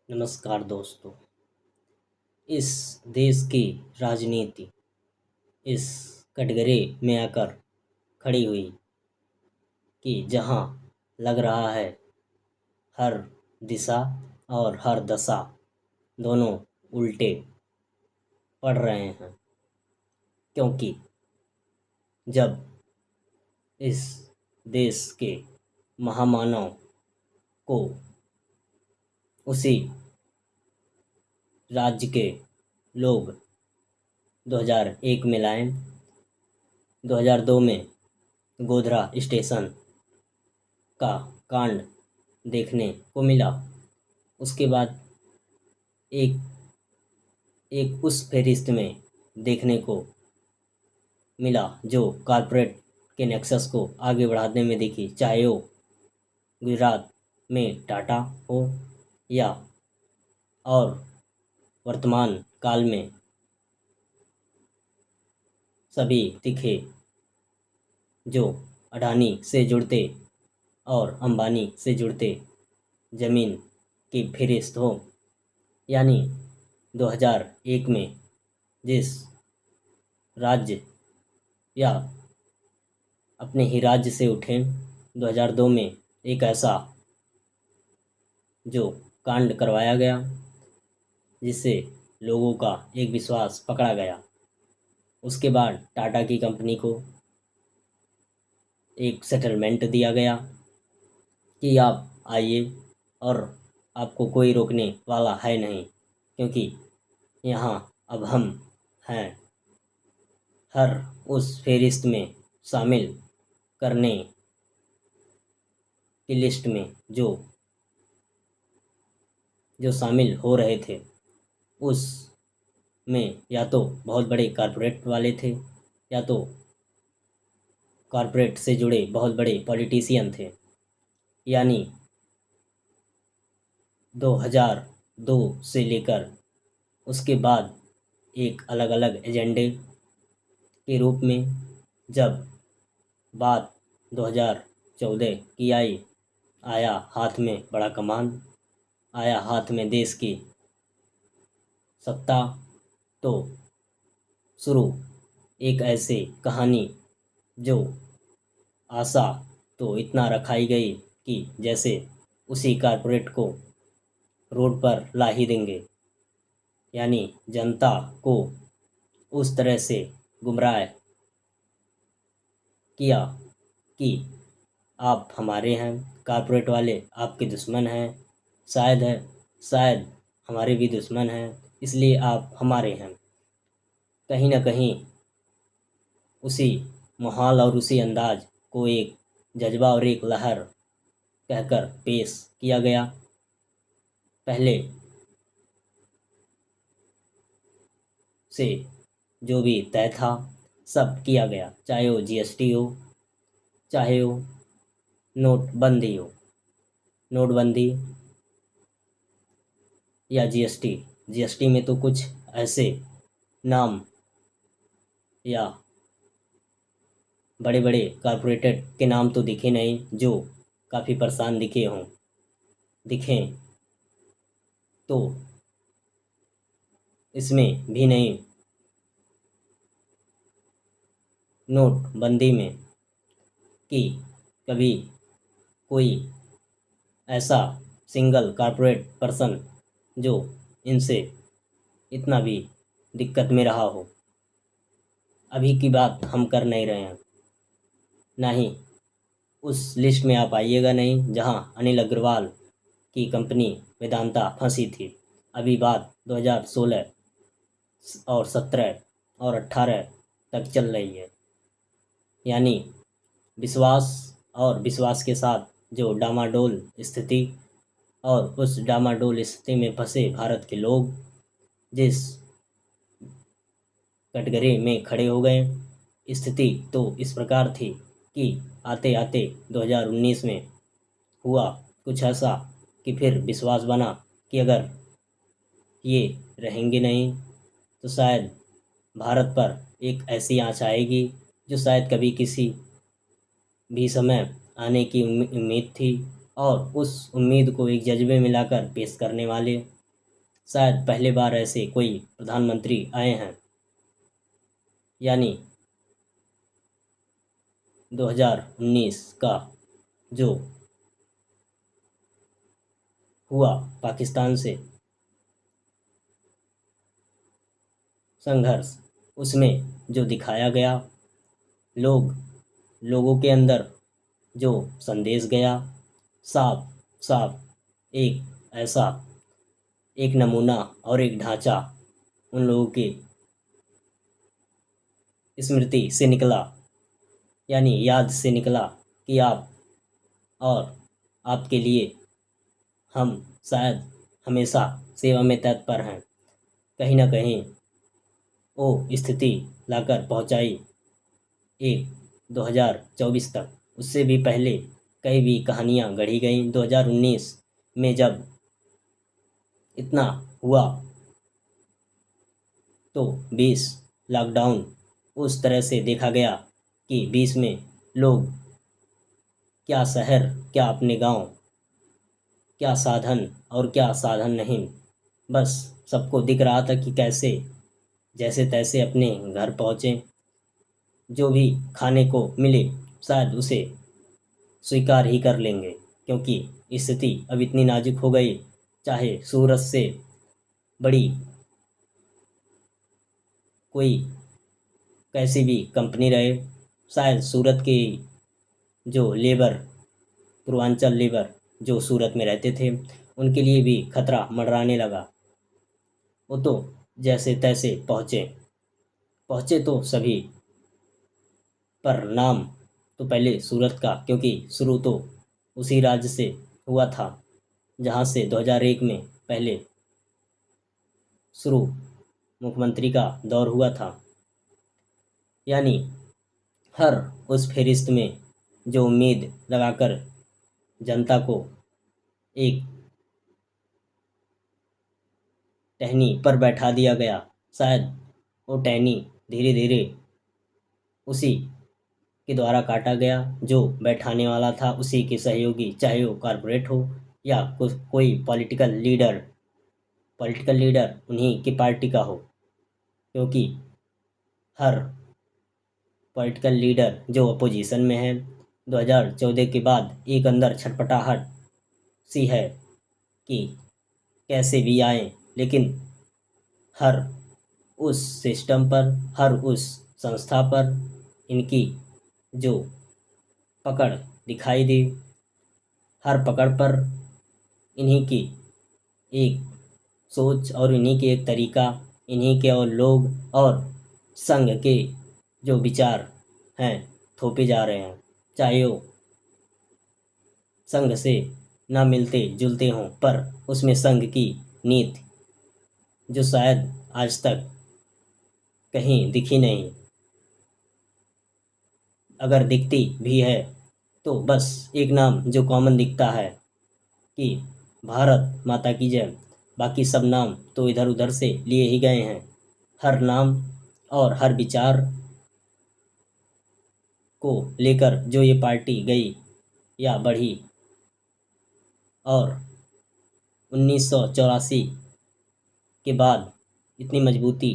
नमस्कार दोस्तों। इस देश की राजनीति इस कटघरे में आकर खड़ी हुई कि जहां लग रहा है हर दिशा और हर दशा दोनों उल्टे पड़ रहे हैं, क्योंकि जब इस देश के महामानव को उसी राज्य के लोग 2001 में लाए, 2002 में गोधरा स्टेशन का कांड देखने को मिला। उसके बाद एक एक उस फेरिस्त में देखने को मिला जो कॉरपोरेट के नेक्सस को आगे बढ़ाने में दिखी, चाहे वो गुजरात में टाटा हो या और वर्तमान काल में सभी दिखे जो अडानी से जुड़ते और अंबानी से जुड़ते जमीन की फेरिस्त हो। यानी 2001 में जिस राज्य या अपने ही राज्य से उठे, 2002 में एक ऐसा जो कांड करवाया गया जिससे लोगों का एक विश्वास पकड़ा गया। उसके बाद टाटा की कंपनी को एक सेटलमेंट दिया गया कि आप आइए और आपको कोई रोकने वाला है नहीं, क्योंकि यहाँ अब हम हैं हर उस फेरिस्त में शामिल करने की लिस्ट में जो शामिल हो रहे थे। उस में या तो बहुत बड़े कॉरपोरेट वाले थे या तो कॉरपोरेट से जुड़े बहुत बड़े पॉलिटिशियन थे। यानी 2002 से लेकर उसके बाद एक अलग अलग एजेंडे के रूप में जब बात 2014 की आई, आया हाथ में बड़ा कमान, आया हाथ में देश की सत्ता, तो शुरू एक ऐसी कहानी जो आशा तो इतना रखाई गई कि जैसे उसी कॉरपोरेट को रोड पर ला ही देंगे। यानी जनता को उस तरह से गुमराह किया कि आप हमारे हैं, कॉरपोरेट वाले आपके दुश्मन हैं, शायद हमारे भी दुश्मन हैं, इसलिए आप हमारे हैं। कहीं ना कहीं उसी माहौल और उसी अंदाज को एक जज्बा और एक लहर कहकर पेश किया गया। पहले से जो भी तय था सब किया गया, चाहे वो जीएसटी हो, चाहे वो नोटबंदी हो। नोटबंदी या जीएसटी में तो कुछ ऐसे नाम या बड़े बड़े कॉरपोरेटेड के नाम तो दिखे नहीं जो काफ़ी परेशान दिखें तो इसमें भी नहीं। नोटबंदी में कि कभी कोई ऐसा सिंगल कॉरपोरेट पर्सन जो इनसे इतना भी दिक्कत में रहा हो, अभी की बात हम कर नहीं रहे हैं। ना ही उस लिस्ट में आप आइएगा नहीं जहां अनिल अग्रवाल की कंपनी वेदांता फंसी थी। अभी बात 2016 और 17 और 18 तक चल रही है। यानी विश्वास और विश्वास के साथ जो डामाडोल स्थिति और उस डामाडोल स्थिति में फंसे भारत के लोग जिस कटघरे में खड़े हो गए। स्थिति तो इस प्रकार थी कि आते आते 2019 में हुआ कुछ ऐसा कि फिर विश्वास बना कि अगर ये रहेंगे नहीं तो शायद भारत पर एक ऐसी आँच आएगी जो शायद कभी किसी भी समय आने की उम्मीद थी, और उस उम्मीद को एक जज्बे में लाकर पेश करने वाले शायद पहली बार ऐसे कोई प्रधानमंत्री आए हैं, यानी 2019 का जो हुआ पाकिस्तान से संघर्ष, उसमें जो दिखाया गया, लोगों के अंदर जो संदेश गया, साफ साफ एक ऐसा एक नमूना और एक ढांचा उन लोगों की स्मृति से निकला, यानी याद से निकला कि आप और आपके लिए हम शायद हमेशा सेवा में तत्पर हैं। कहीं ना कहीं वो स्थिति लाकर पहुंचाई एक 2024 तक। उससे भी पहले कई भी कहानियां गढ़ी गईं। 2019 में जब इतना हुआ तो 20 लॉकडाउन उस तरह से देखा गया कि 20 में लोग क्या शहर, क्या अपने गांव, क्या साधन और क्या साधन नहीं, बस सबको दिख रहा था कि कैसे जैसे तैसे अपने घर पहुँचे, जो भी खाने को मिले शायद उसे स्वीकार ही कर लेंगे, क्योंकि स्थिति अब इतनी नाजुक हो गई। चाहे सूरत से बड़ी कोई कैसी भी कंपनी रहे, शायद सूरत के जो लेबर, पूर्वांचल लेबर जो सूरत में रहते थे, उनके लिए भी खतरा मंडराने लगा। वो तो जैसे तैसे पहुँचे तो सभी, पर नाम तो पहले सूरत का, क्योंकि शुरू तो उसी राज्य से हुआ था जहाँ से 2001 में पहले शुरू मुख्यमंत्री का दौर हुआ था। यानी हर उस फहरिस्त में जो उम्मीद लगाकर जनता को एक टहनी पर बैठा दिया गया, शायद वो टहनी धीरे धीरे उसी के द्वारा काटा गया। जो बैठाने वाला था उसी के सहयोगी, चाहे वो कॉरपोरेट हो या कोई पॉलिटिकल लीडर उन्हीं की पार्टी का हो, क्योंकि हर पॉलिटिकल लीडर जो अपोजिशन में है, 2014 के बाद एक अंदर छटपटाहट सी है कि कैसे भी आए, लेकिन हर उस सिस्टम पर, हर उस संस्था पर इनकी जो पकड़ दिखाई दी, हर पकड़ पर इन्हीं की एक सोच और इन्हीं के एक तरीका, इन्हीं के और लोग और संघ के जो विचार हैं थोपे जा रहे हैं, चाहे वो संघ से ना मिलते जुलते हों, पर उसमें संघ की नीति जो शायद आज तक कहीं दिखी नहीं, अगर दिखती भी है तो बस एक नाम जो कॉमन दिखता है कि भारत माता की जय, बाकी सब नाम तो इधर उधर से लिए ही गए हैं। हर नाम और हर विचार को लेकर जो ये पार्टी गई या बढ़ी और 1984 के बाद इतनी मजबूती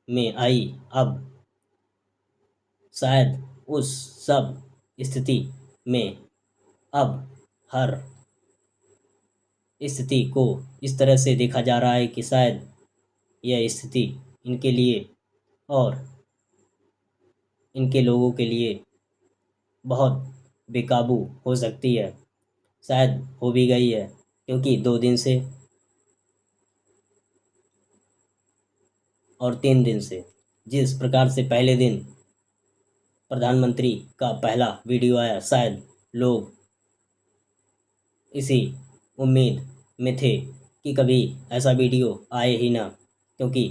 में आई, अब शायद उस सब स्थिति में अब हर स्थिति को इस तरह से देखा जा रहा है कि शायद यह स्थिति इनके लिए और इनके लोगों के लिए बहुत बेकाबू हो सकती है। शायद हो भी गई है, क्योंकि 2 दिन से और 3 दिन से जिस प्रकार से पहले दिन प्रधानमंत्री का पहला वीडियो आया, शायद लोग इसी उम्मीद में थे कि कभी ऐसा वीडियो आए ही ना, क्योंकि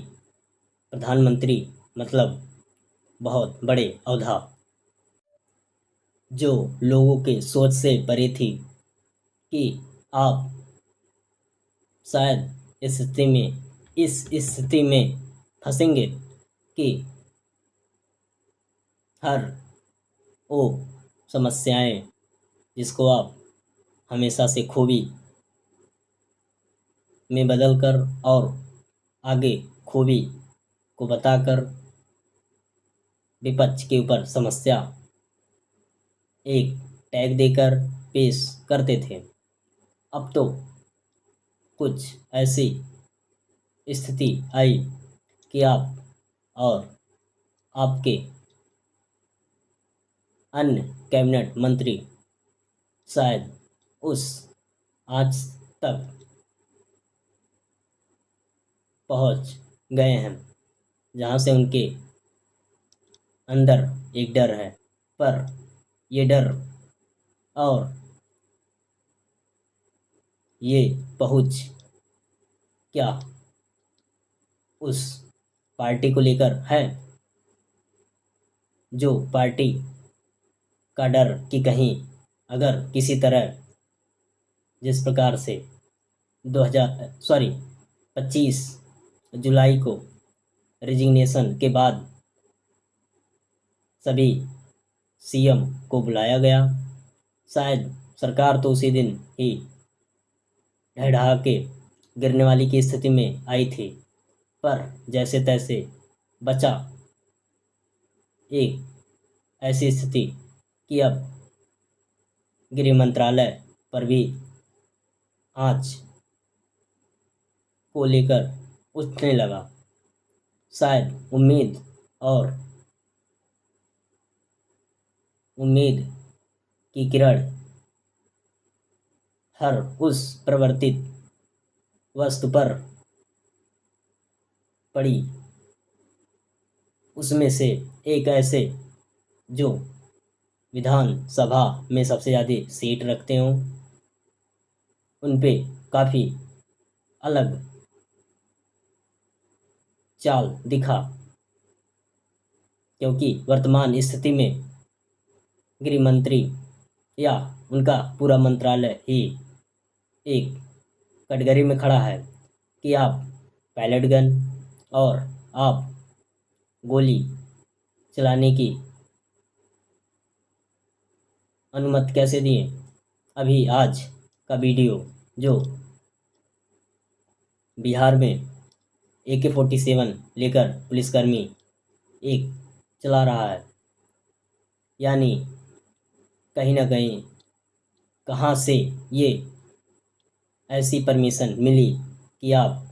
प्रधानमंत्री मतलब बहुत बड़े औहदा, जो लोगों के सोच से परे थी कि आप शायद इस स्थिति में फंसेंगे कि हर वो समस्याएं जिसको आप हमेशा से खूबी में बदलकर और आगे खूबी को बताकर विपक्ष के ऊपर समस्या एक टैग देकर पेश करते थे। अब तो कुछ ऐसी स्थिति आई कि आप और आपके अन्य कैबिनेट मंत्री शायद उस आज तक पहुंच गए हैं जहां से उनके अंदर एक डर है, पर ये डर और ये पहुंच क्या उस पार्टी को लेकर है जो पार्टी का डर कि कहीं अगर किसी तरह जिस प्रकार से 25 जुलाई को रिजिग्नेशन के बाद सभी सीएम को बुलाया गया, शायद सरकार तो उसी दिन ही ढह के गिरने वाली की स्थिति में आई थी, पर जैसे तैसे बचा एक ऐसी स्थिति कि अब गृह मंत्रालय पर भी आँच को लेकर उठने लगा। शायद उम्मीद की किरण हर उस परिवर्तित वस्तु पर पड़ी, उसमें से एक ऐसे जो विधानसभा में सबसे ज़्यादा सीट रखते हों, उन पे काफ़ी अलग चाल दिखा, क्योंकि वर्तमान स्थिति में गृह मंत्री या उनका पूरा मंत्रालय ही एक कटघरे में खड़ा है कि आप पैलेट गन और आप गोली चलाने की अनुमति कैसे दिए। अभी आज का वीडियो जो बिहार में AK-47 लेकर पुलिसकर्मी एक चला रहा है, यानी कहीं ना कहीं कहाँ से ये ऐसी परमिशन मिली कि आप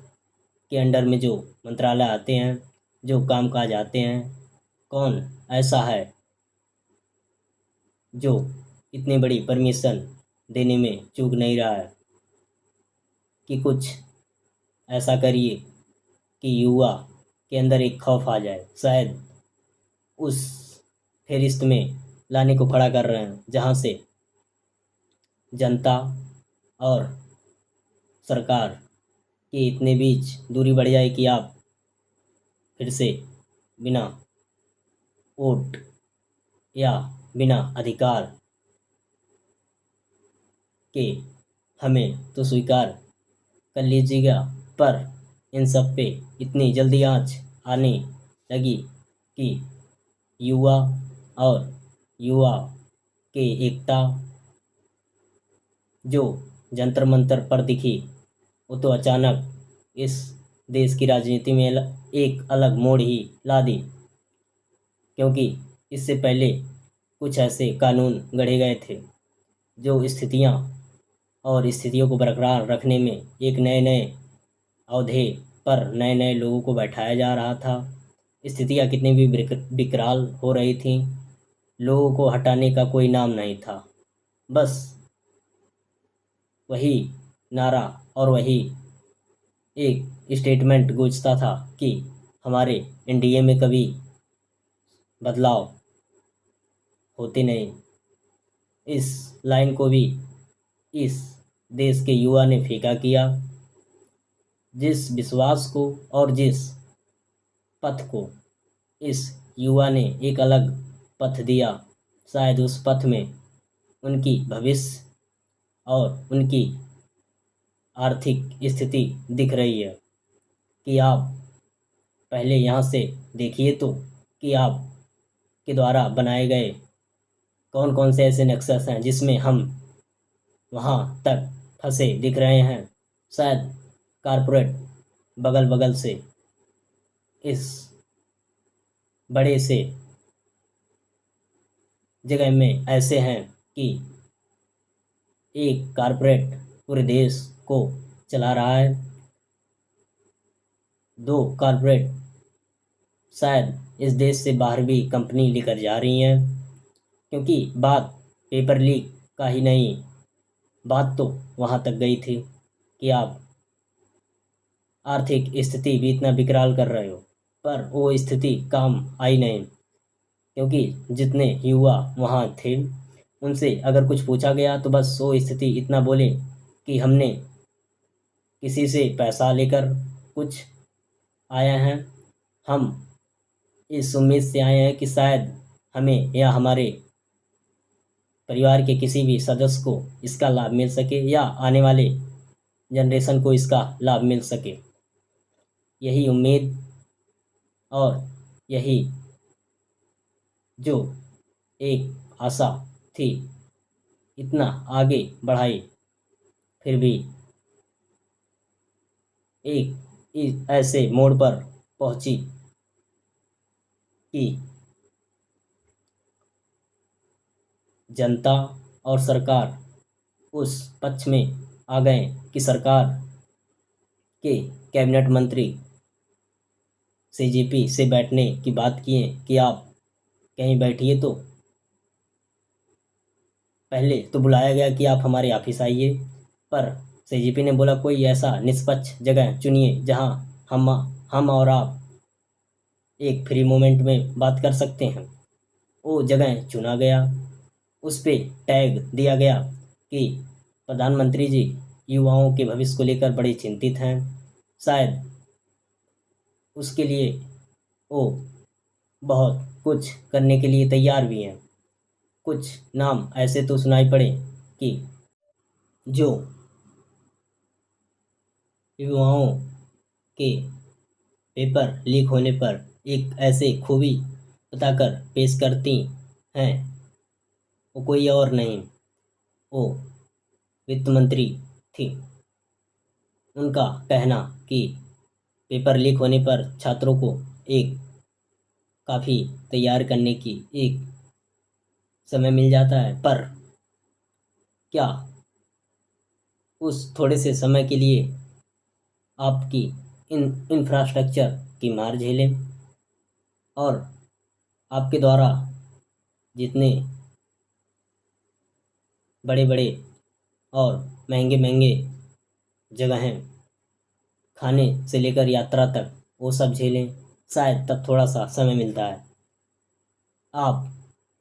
के अंडर में जो मंत्रालय आते हैं, जो कामकाज आते हैं, कौन ऐसा है जो इतनी बड़ी परमिशन देने में चूक नहीं रहा है कि कुछ ऐसा करिए कि युवा के अंदर एक खौफ आ जाए। शायद उस फेरिस्त में लाने को खड़ा कर रहे हैं जहां से जनता और सरकार के इतने बीच दूरी बढ़ जाए कि आप फिर से बिना वोट या बिना अधिकार के हमें तो स्वीकार कर लीजिएगा, पर इन सब पे इतनी जल्दी आंच आने लगी कि युवा और युवा के एकता जो जंतर मंतर पर दिखी, वो तो अचानक इस देश की राजनीति में एक अलग मोड़ ही ला दी, क्योंकि इससे पहले कुछ ऐसे कानून गढ़े गए थे जो स्थितियां और स्थितियों को बरकरार रखने में एक नए नए अहदे पर नए नए लोगों को बैठाया जा रहा था। स्थितियां कितनी भी विकराल हो रही थीं, लोगों को हटाने का कोई नाम नहीं था। बस वही नारा और वही एक स्टेटमेंट गूंजता था कि हमारे NDA में कभी बदलाव होते नहीं। इस लाइन को भी इस देश के युवा ने फीका किया। जिस विश्वास को और जिस पथ को इस युवा ने एक अलग पथ दिया, शायद उस पथ में उनकी भविष्य और उनकी आर्थिक स्थिति दिख रही है कि आप पहले यहाँ से देखिए तो कि आप के द्वारा बनाए गए कौन कौन से ऐसे नेक्सस हैं जिसमें हम वहाँ तक फंसे दिख रहे हैं। शायद कारपोरेट बगल बगल से इस बड़े से जगह में ऐसे हैं कि एक कारपोरेट पूरे देश को चला रहा है, दो कारपोरेट शायद इस देश से बाहर भी कंपनी लेकर जा रही हैं, क्योंकि बात पेपर लीक का ही नहीं, बात तो वहाँ तक गई थी कि आप आर्थिक स्थिति भी इतना विकराल कर रहे हो, पर वो स्थिति काम आई नहीं, क्योंकि जितने युवा वहाँ थे उनसे अगर कुछ पूछा गया तो बस वो स्थिति इतना बोले कि हमने किसी से पैसा लेकर कुछ आया हैं, हम इस उम्मीद से आए हैं कि शायद हमें या हमारे परिवार के किसी भी सदस्य को इसका लाभ मिल सके या आने वाले जनरेशन को इसका लाभ मिल सके। यही उम्मीद और यही जो एक आशा थी इतना आगे बढ़ाई, फिर भी एक ऐसे मोड़ पर पहुंची कि जनता और सरकार उस पक्ष में आ गए कि सरकार के कैबिनेट मंत्री सीजीपी से बैठने की बात किए कि आप कहीं बैठिए, तो पहले तो बुलाया गया कि आप हमारे ऑफिस आइए, पर सीजीपी ने बोला कोई ऐसा निष्पक्ष जगह चुनिए जहां हम और आप एक फ्री मोमेंट में बात कर सकते हैं। वो जगह चुना गया, उस पे टैग दिया गया कि प्रधानमंत्री जी युवाओं के भविष्य को लेकर बड़े चिंतित हैं, शायद उसके लिए वो बहुत कुछ करने के लिए तैयार भी हैं। कुछ नाम ऐसे तो सुनाई पड़े कि जो युवाओं के पेपर लीक होने पर एक ऐसे खूबी बताकर पेश करती हैं, वो कोई और नहीं, वो वित्त मंत्री थी। उनका कहना कि पेपर लीक होने पर छात्रों को एक काफ़ी तैयार करने की एक समय मिल जाता है, पर क्या उस थोड़े से समय के लिए आपकी इंफ्रास्ट्रक्चर की मार झेलें और आपके द्वारा जितने बड़े बड़े और महंगे महंगे जगह हैं, खाने से लेकर यात्रा तक, वो सब झेलें, शायद तब थोड़ा सा समय मिलता है। आप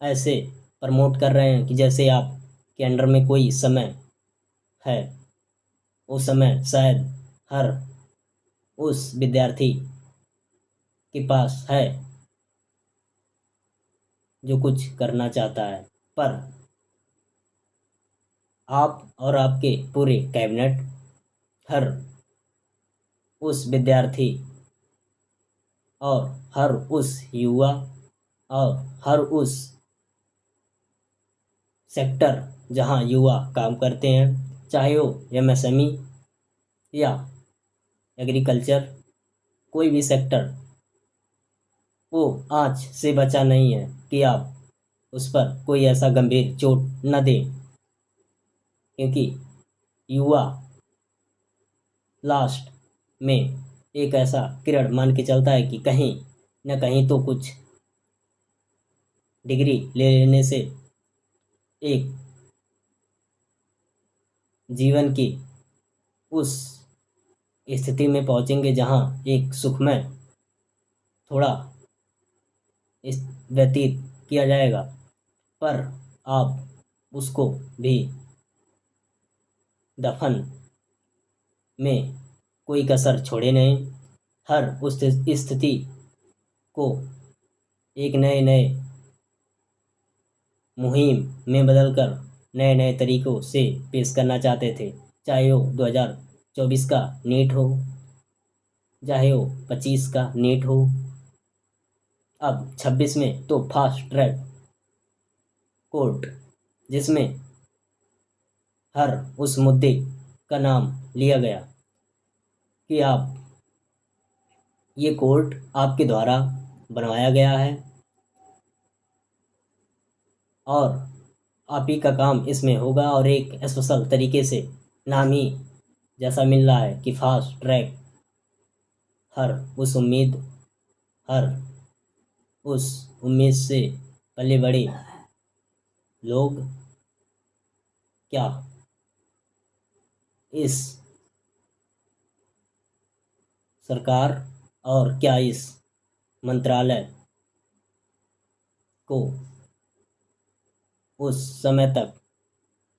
ऐसे प्रमोट कर रहे हैं कि जैसे आपके अंडर में कोई समय है, वो समय शायद हर उस विद्यार्थी के पास है जो कुछ करना चाहता है, पर आप और आपके पूरे कैबिनेट हर उस विद्यार्थी और हर उस युवा और हर उस सेक्टर जहां युवा काम करते हैं, चाहे वो एमएसएमई या एग्रीकल्चर, कोई भी सेक्टर, वो आँच से बचा नहीं है कि आप उस पर कोई ऐसा गंभीर चोट न दें, क्योंकि युवा लास्ट में एक ऐसा किरण मान के चलता है कि कहीं न कहीं तो कुछ डिग्री ले लेने से एक जीवन की उस स्थिति में पहुंचेंगे जहां एक सुखमय थोड़ा इस व्यतीत किया जाएगा, पर आप उसको भी दफन में कोई कसर छोड़े नहीं, हर उस स्थिति को एक नए नए मुहिम में बदलकर नए नए तरीकों से पेश करना चाहते थे, चाहे वो 2024 का नीट हो, चाहे वो 25 का नीट हो, अब 26 में तो फास्ट ट्रैक कोर्ट, जिसमें हर उस मुद्दे का नाम लिया गया कि आप ये कोर्ट आपके द्वारा बनवाया गया है और आप ही का काम इसमें होगा और एक स्पेशल तरीके से नाम ही जैसा मिल रहा है कि फास्ट ट्रैक हर उस उम्मीद हर उस उम्मीद से पले बड़े लोग क्या इस सरकार और क्या इस मंत्रालय को उस समय तक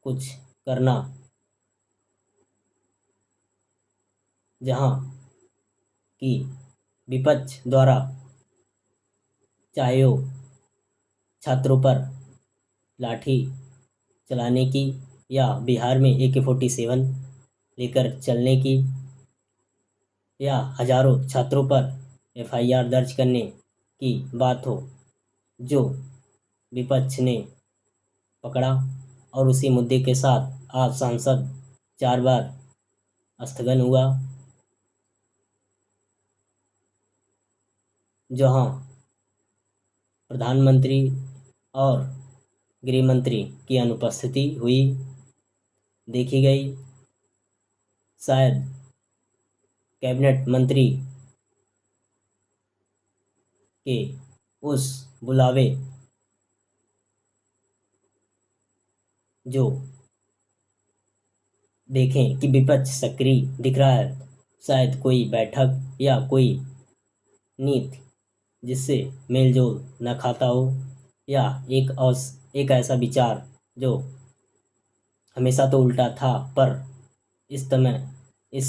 कुछ करना जहां कि विपक्ष द्वारा चाहे वो छात्रों पर लाठी चलाने की या बिहार में AK-47 लेकर चलने की या हजारों छात्रों पर FIR दर्ज करने की बात हो, जो विपक्ष ने पकड़ा और उसी मुद्दे के साथ आज सांसद 4 बार स्थगन हुआ, जहां प्रधानमंत्री और गृह मंत्री की अनुपस्थिति हुई देखी गई। शायद कैबिनेट मंत्री के उस बुलावे जो देखें कि विपक्ष सक्रिय दिख रहा है, शायद कोई बैठक या कोई नीति जिससे मेलजोल न खाता हो या एक ऐसा विचार जो हमेशा तो उल्टा था पर इस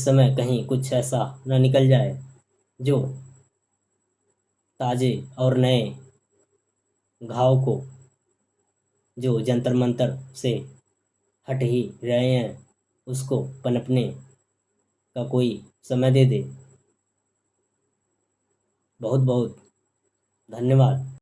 समय कहीं कुछ ऐसा न निकल जाए जो ताजे और नए घाव को जो जंतर मंतर से हट ही रहे हैं उसको पनपने का कोई समय दे दे। बहुत बहुत धन्यवाद।